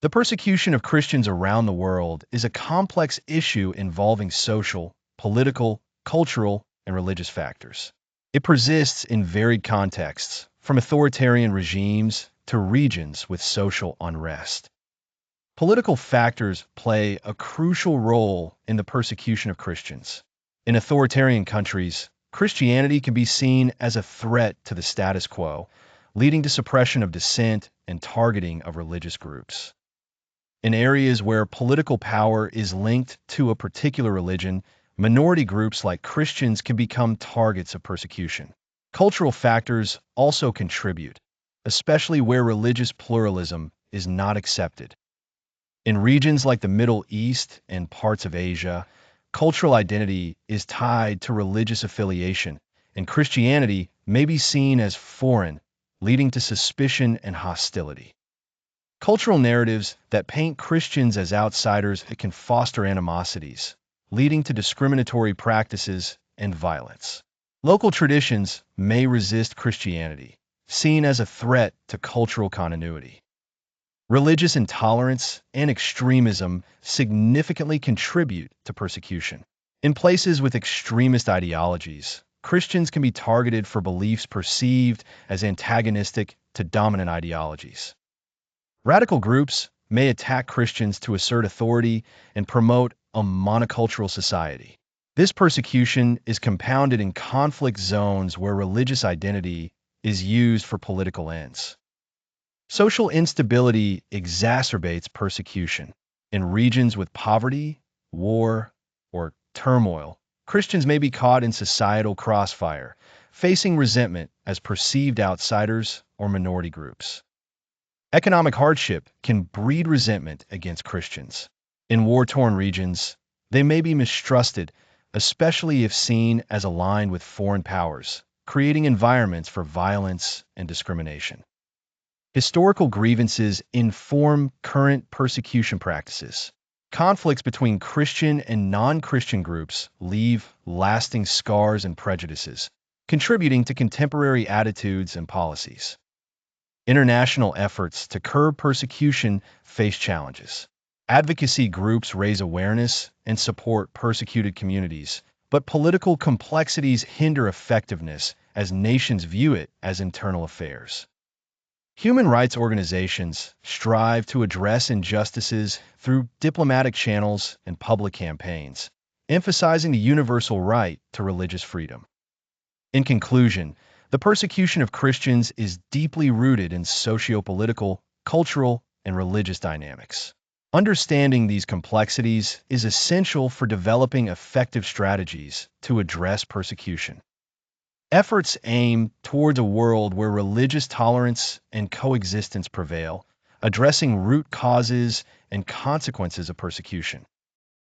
The persecution of Christians around the world is a complex issue involving social, political, cultural, and religious factors. It persists in varied contexts, from authoritarian regimes to regions with social unrest. Political factors play a crucial role in the persecution of Christians. In authoritarian countries, Christianity can be seen as a threat to the status quo, leading to suppression of dissent and targeting of religious groups. In areas where political power is linked to a particular religion, minority groups like Christians can become targets of persecution. Cultural factors also contribute, especially where religious pluralism is not accepted. In regions like the Middle East and parts of Asia, cultural identity is tied to religious affiliation, and Christianity may be seen as foreign, leading to suspicion and hostility. Cultural narratives that paint Christians as outsiders can foster animosities, leading to discriminatory practices and violence. Local traditions may resist Christianity, seen as a threat to cultural continuity. Religious intolerance and extremism significantly contribute to persecution. In places with extremist ideologies, Christians can be targeted for beliefs perceived as antagonistic to dominant ideologies. Radical groups may attack Christians to assert authority and promote a monocultural society. This persecution is compounded in conflict zones where religious identity is used for political ends. Social instability exacerbates persecution. In regions with poverty, war, or turmoil, Christians may be caught in societal crossfire, facing resentment as perceived outsiders or minority groups. Economic hardship can breed resentment against Christians. In war-torn regions, they may be mistrusted, especially if seen as aligned with foreign powers, creating environments for violence and discrimination. Historical grievances inform current persecution practices. Conflicts between Christian and non-Christian groups leave lasting scars and prejudices, contributing to contemporary attitudes and policies. International efforts to curb persecution face challenges. Advocacy groups raise awareness and support persecuted communities, but political complexities hinder effectiveness as nations view it as internal affairs. Human rights organizations strive to address injustices through diplomatic channels and public campaigns, emphasizing the universal right to religious freedom. In conclusion, the persecution of Christians is deeply rooted in socio-political, cultural, and religious dynamics. Understanding these complexities is essential for developing effective strategies to address persecution. Efforts aim towards a world where religious tolerance and coexistence prevail, addressing root causes and consequences of persecution.